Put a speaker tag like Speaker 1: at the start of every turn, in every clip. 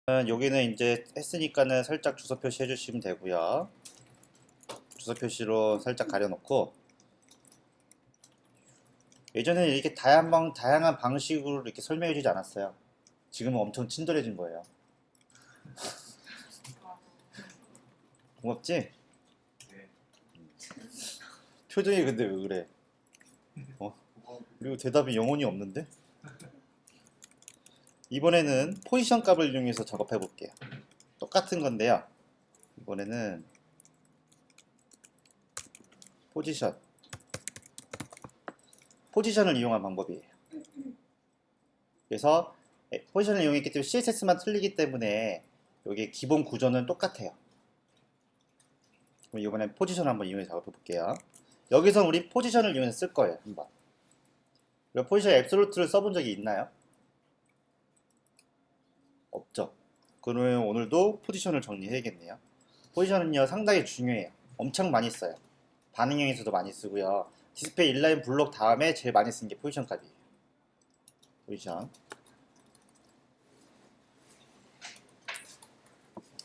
Speaker 1: 여기는 이제 했으니까는 살짝 주소 표시 해주시면 되고요. 주소 표시로 살짝 가려놓고 예전에는 이렇게 다양한 방식으로 이렇게 설명해주지 않았어요. 지금은 엄청 친절해진 거예요. 고맙지? 표정이 근데 왜 그래? 그리고 대답이 영혼이 없는데? 이번에는 포지션 값을 이용해서 작업해 볼게요. 똑같은 건데요. 이번에는 포지션을 이용한 방법이에요. 그래서 포지션을 이용했기 때문에 CSS만 틀리기 때문에 여기 기본 구조는 똑같아요. 그럼 이번엔 포지션을 한번 이용해서 작업해 볼게요. 여기서 우리 포지션을 이용해서 쓸 거예요. 한번. 포지션 앱솔루트를 써본 적이 있나요? 없죠. 그러면 오늘도 포지션을 정리해야겠네요. 포지션은요 상당히 중요해요. 엄청 많이 써요. 반응형에서도 많이 쓰고요. 디스플레이 인라인 블록 다음에 제일 많이 쓰는 게 포지션 값이에요. 포지션.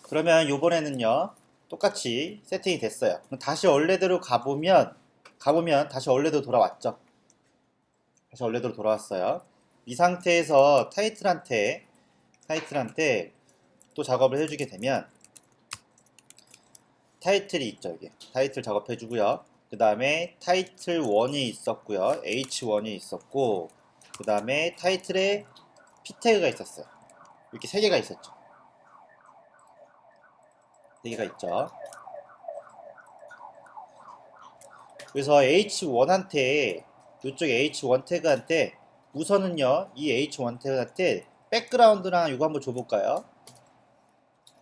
Speaker 1: 그러면 요번에는요 똑같이 세팅이 됐어요. 그럼 다시 원래대로 가보면 다시 원래대로 돌아왔죠. 다시 원래대로 돌아왔어요. 이 상태에서 타이틀한테 또 작업을 해주게 되면 타이틀이 있죠. 이게 타이틀 작업해주고요. 그 다음에 타이틀 1이 있었고요. H1이 있었고 그 다음에 타이틀에 P태그가 있었어요. 이렇게 3개가 있었죠. 4개가 있죠. 그래서 H1한테 이쪽 H1 태그한테 우선은요 이 H1 태그한테 백그라운드랑 이거 한번 줘볼까요?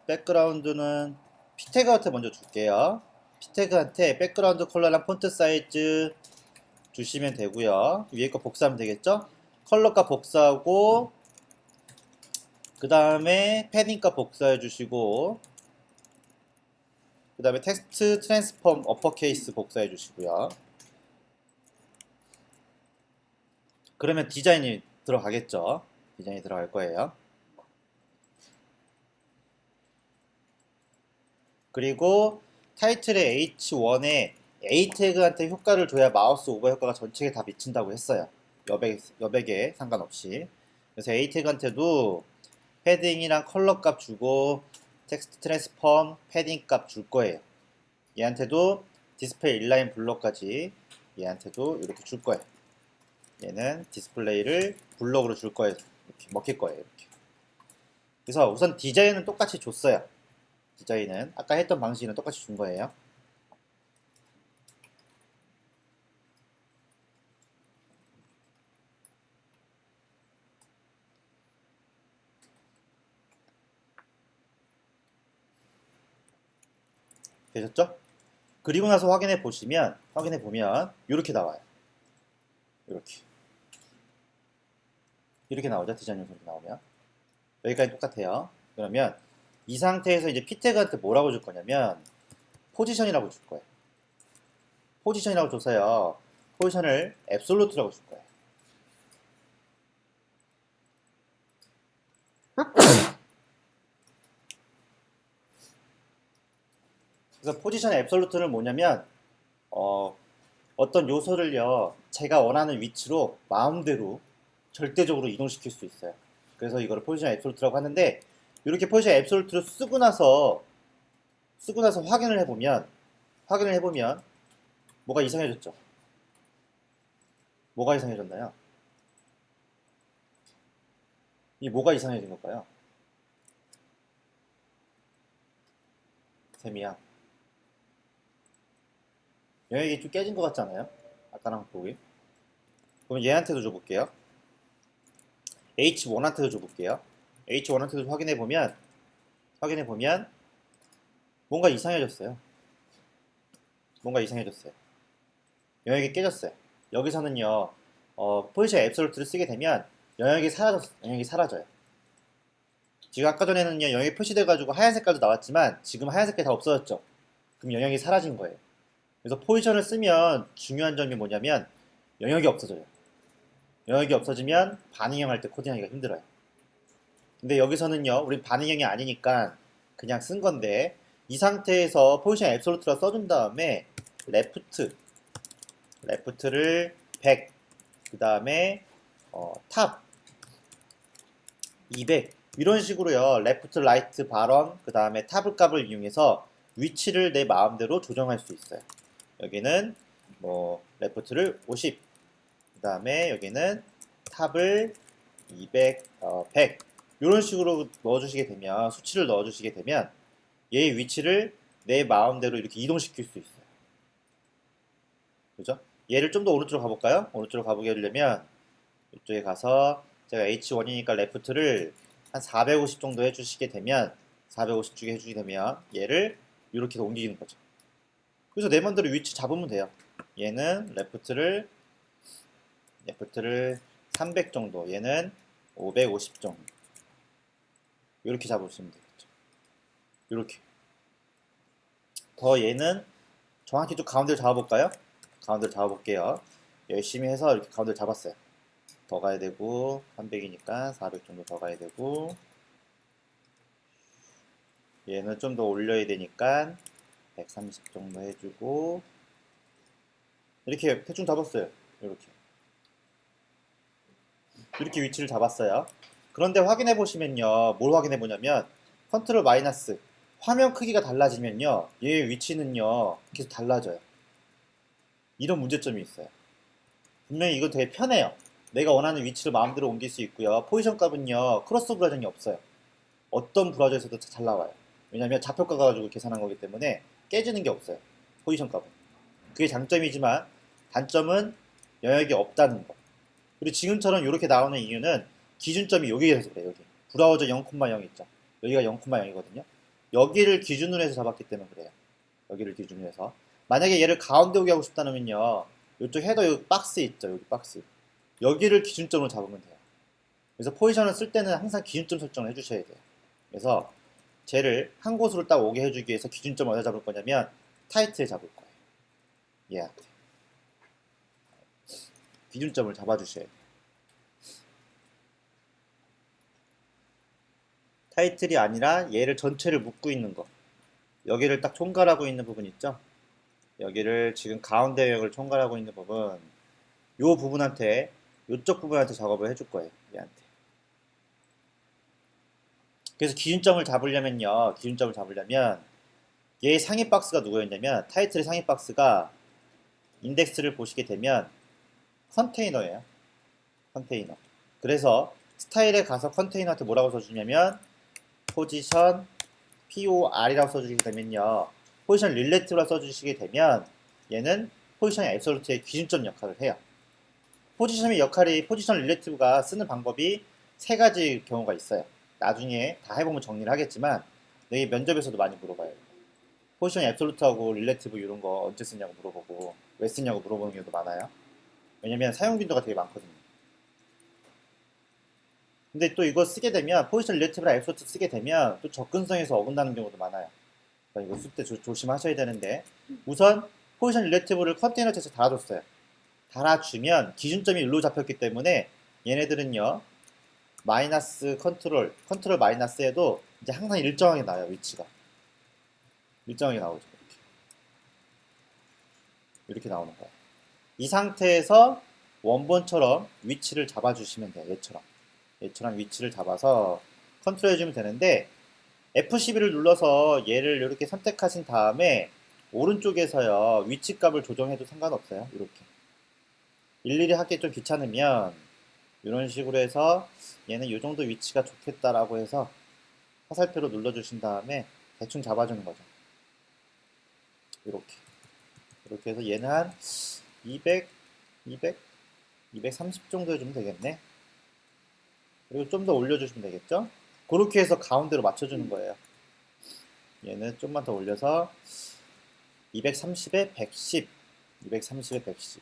Speaker 1: 백그라운드는 P태그한테 먼저 줄게요. P태그한테 백그라운드 컬러랑 폰트 사이즈 주시면 되고요. 위에 거 복사하면 되겠죠? 컬러값 복사하고 그 다음에 패딩값 복사해 주시고 그 다음에 텍스트 트랜스폼 어퍼케이스 복사해 주시고요. 그러면 디자인이 들어가겠죠? 디자인이 들어갈 거예요. 그리고 타이틀의 H1에 A 태그한테 효과를 줘야 마우스 오버 효과가 전체에 다 미친다고 했어요. 여백에 상관없이. 그래서 A 태그한테도 패딩이랑 컬러 값 주고 텍스트 트랜스폼 패딩 값 줄 거예요. 얘한테도 디스플레이 인라인 블록까지 얘한테도 이렇게 줄 거예요. 얘는 디스플레이를 블록으로 줄 거예요. 이렇게 먹힐 거예요. 이렇게. 그래서 우선 디자인은 똑같이 줬어요. 디자인은 아까 했던 방식은 똑같이 준 거예요. 되셨죠? 그리고 나서 확인해 보면 이렇게 나와요. 이렇게 나오죠. 디자인 요소로 나오면 여기까지 똑같아요. 그러면 이 상태에서 이제 P태그한테 뭐라고 줄 거냐면 포지션이라고 줄 거예요. 포지션이라고 줘서요. 포지션을 앱솔루트라고 줄 거예요. 그래서 포지션 앱솔루트는 뭐냐면 어떤 요소를요 제가 원하는 위치로 마음대로 절대적으로 이동시킬 수 있어요. 그래서 이거를 포지션 앱솔루트라고 하는데 이렇게 포지션 앱솔루트를 쓰고 나서 확인을 해보면 뭐가 이상해졌죠? 뭐가 이상해졌나요? 이 뭐가 이상해진 걸까요? 셈이야. 영역이 좀 깨진 것 같지 않아요? 아까랑 보기. 그럼 얘한테도 줘볼게요. H1한테도 줘볼게요. H1한테도 확인해보면 뭔가 이상해졌어요. 영역이 깨졌어요. 여기서는요 포지션 앱솔루트를 쓰게 되면 영역이 사라져요. 지금 아까 전에는요 영역이 표시돼가지고 하얀 색깔도 나왔지만 지금 하얀 색깔이 다 없어졌죠. 그럼 영역이 사라진 거예요. 그래서 포지션을 쓰면 중요한 점이 뭐냐면 영역이 없어져요. 영역이 없어지면 반응형 할 때 코딩하기가 힘들어요. 근데 여기서는요, 우리 반응형이 아니니까 그냥 쓴 건데, 이 상태에서 포지션 앱솔루트라 써준 다음에 레프트를 100, 그 다음에 탑 200, 이런 식으로요, 레프트, 라이트, 발언, 그 다음에 탑을 값을 이용해서 위치를 내 마음대로 조정할 수 있어요. 여기는 뭐 레프트를 50, 그 다음에 여기는 탑을 200, 100, 이런 식으로 넣어주시게 되면, 수치를 넣어주시게 되면 얘의 위치를 내 마음대로 이렇게 이동시킬 수 있어요. 그죠? 얘를 좀 더 오른쪽으로 가볼까요? 오른쪽으로 가보게 하려면 이쪽에 가서 제가 H1이니까 레프트를 한 450 정도 해주시게 되면, 450 주게 해주게 되면 얘를 이렇게 옮기는 거죠. 그래서 내 맘대로 위치 잡으면 돼요. 얘는 레프트를 300 정도, 얘는 550 정도, 이렇게 잡으시면 되겠죠. 이렇게. 더 얘는 정확히 좀 가운데를 잡아볼까요? 가운데를 잡아볼게요. 열심히 해서 이렇게 가운데를 잡았어요. 더 가야 되고, 300이니까 400 정도 더 가야 되고, 얘는 좀 더 올려야 되니까 130 정도 해주고, 이렇게 대충 잡았어요. 이렇게 위치를 잡았어요. 그런데 확인해 보시면요, 뭘 확인해 보냐면, 컨트롤 마이너스, 화면 크기가 달라지면요, 얘의 위치는요 계속 달라져요. 이런 문제점이 있어요. 분명히 이거 되게 편해요. 내가 원하는 위치를 마음대로 옮길 수 있고요. 포지션 값은요, 크로스 브라전이 없어요. 어떤 브라우저에서도 잘 나와요. 왜냐면 좌표가 가지고 계산한 거기 때문에 깨지는 게 없어요. 포지션 값은. 그게 장점이지만 단점은 영역이 없다는 거. 그리고 지금처럼 이렇게 나오는 이유는 기준점이 여기에서 그래요. 여기. 브라우저 0,0 있죠. 여기가 0,0이거든요. 여기를 기준으로 해서 잡았기 때문에 그래요. 여기를 기준으로 해서. 만약에 얘를 가운데 오게 하고 싶다면요, 이쪽 헤더 여기 박스 있죠. 여기 박스. 여기를 기준점으로 잡으면 돼요. 그래서 포지션을 쓸 때는 항상 기준점 설정을 해주셔야 돼요. 그래서 쟤를 한 곳으로 딱 오게 해주기 위해서 기준점을 어디다 잡을 거냐면 타이틀에 잡을 거예요. 얘한테. 기준점을 잡아주셔야 돼요. 타이틀이 아니라 얘를 전체를 묶고 있는 거. 여기를 딱 총괄하고 있는 부분 있죠? 여기를 지금 가운데 영역을 총괄하고 있는 부분, 요 부분한테, 요쪽 부분한테 작업을 해줄 거예요. 얘한테. 그래서 기준점을 잡으려면 얘의 상위 박스가 누구였냐면, 타이틀의 상위 박스가 인덱스를 보시게 되면 컨테이너예요. 컨테이너. 그래서 스타일에 가서 컨테이너한테 뭐라고 써주냐면 포지션 POR이라고 써주시게 되면요, 포지션 릴레티브라고 써주시게 되면 얘는 포지션 앱솔루트의 기준점 역할을 해요. 포지션 릴레티브가 쓰는 방법이 세 가지 경우가 있어요. 나중에 다 해보면 정리를 하겠지만 여기 면접에서도 많이 물어봐요. 포지션 앱솔루트하고 릴레티브 이런 거 언제 쓰냐고 물어보고 왜 쓰냐고 물어보는 경우도 많아요. 왜냐면 사용 빈도가 되게 많거든요. 근데 또 이거 쓰게 되면, 포지션 릴레이티브랑 앱소트 쓰게 되면 또 접근성에서 어긋나는 경우도 많아요. 그러니까 이거 쓸 때 조심하셔야 되는데, 우선 포지션 릴레이티브를 컨테이너 자체에 달아줬어요. 달아주면 기준점이 일로 잡혔기 때문에 얘네들은요, 마이너스 컨트롤 마이너스 해도 이제 항상 일정하게 나와요. 위치가 일정하게 나오죠. 이렇게 나오는 거예요. 이 상태에서 원본처럼 위치를 잡아주시면 돼요. 얘처럼 위치를 잡아서 컨트롤 해주면 되는데, F12를 눌러서 얘를 이렇게 선택하신 다음에 오른쪽에서요, 위치 값을 조정해도 상관없어요. 이렇게 일일이 하기 좀 귀찮으면 이런 식으로 해서 얘는 이 정도 위치가 좋겠다라고 해서 화살표로 눌러주신 다음에 대충 잡아주는 거죠. 이렇게 해서 얘는 한 200, 230 정도 해주면 되겠네. 그리고 좀 더 올려주시면 되겠죠? 그렇게 해서 가운데로 맞춰주는 거예요. 얘는 좀만 더 올려서 230에 110, 230에 110,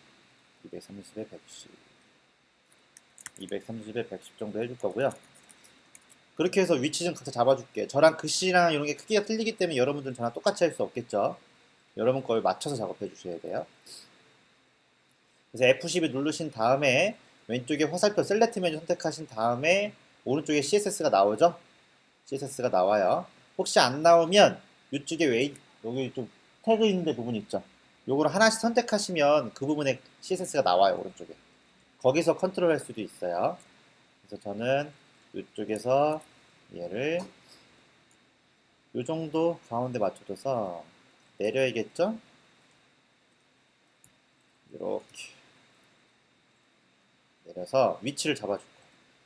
Speaker 1: 230에 110, 230에 110 정도 해줄 거고요. 그렇게 해서 위치 좀 각자 잡아줄게요. 저랑 글씨랑 이런 게 크기가 틀리기 때문에 여러분들은 저랑 똑같이 할 수 없겠죠. 여러분 걸 맞춰서 작업해 주셔야 돼요. 그래서 F12 누르신 다음에 왼쪽에 화살표 셀렉트 메뉴 선택하신 다음에 오른쪽에 CSS가 나오죠? CSS가 나와요. 혹시 안 나오면 이쪽에 여기 좀 태그 있는 부분 있죠? 요거를 하나씩 선택하시면 그 부분에 CSS가 나와요. 오른쪽에. 거기서 컨트롤 할 수도 있어요. 그래서 저는 이쪽에서 얘를 요 정도 가운데 맞춰줘서 내려야겠죠? 이렇게 내려서 위치를 잡아줄 거예요.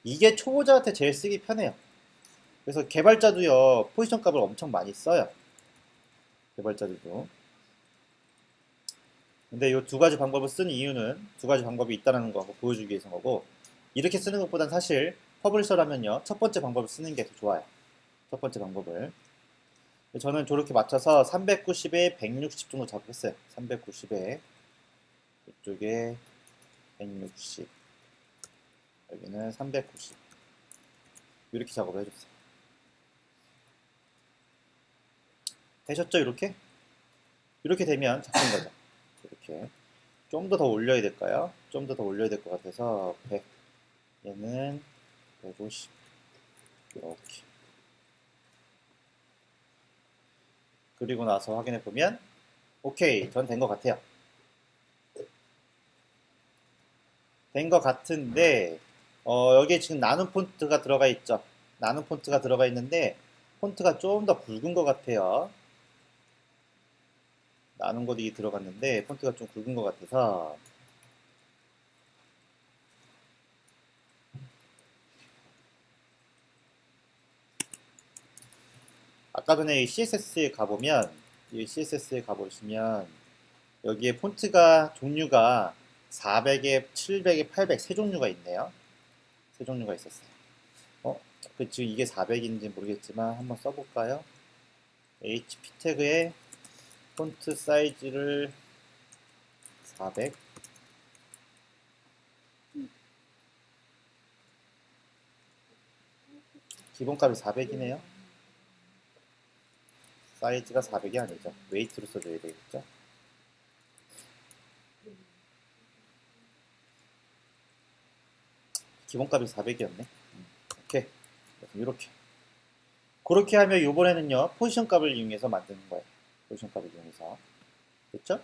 Speaker 1: 이게 초보자한테 제일 쓰기 편해요. 그래서 개발자도요, 포지션 값을 엄청 많이 써요. 개발자들도. 근데 이 두 가지 방법을 쓰는 이유는 두 가지 방법이 있다는 거 보여주기 위해서 거고, 이렇게 쓰는 것보단 사실 퍼블리셔라면요, 첫 번째 방법을 쓰는 게 더 좋아요. 첫 번째 방법을. 저는 저렇게 맞춰서 390에 160 정도 작업했어요. 390에 이쪽에 160, 여기는 390 이렇게 작업을 해줬어요. 되셨죠? 이렇게? 이렇게 되면 잡힌 거죠. 이렇게 좀 더 올려야 될까요? 좀 더 올려야 될 것 같아서 100, 얘는 150 이렇게. 그리고 나서 확인해 보면 오케이, 전 된 것 같아요. 된 것 같은데 여기에 지금 나눔 폰트가 들어가 있죠. 나눔 폰트가 들어가 있는데 폰트가 좀 더 굵은 것 같아요. 나눔 코딩이 들어갔는데 폰트가 좀 굵은 것 같아서 아까 전에 CSS에 가보면 이 CSS에 가보시면 여기에 폰트가 종류가 400에 700에 800 세 종류가 있네요. 세 종류가 있었어요. 지금 이게 400인지 모르겠지만 한번 써볼까요? HP 태그에 폰트 사이즈를 400 기본값이 400이네요. 사이즈가 400이 아니죠. 웨이트로 써줘야 되겠죠. 기본값이 400이었네. 오케이. 이렇게. 그렇게 하면 이번에는요 포지션 값을 이용해서 만드는 거예요. 포지션 값을 이용해서. 됐죠?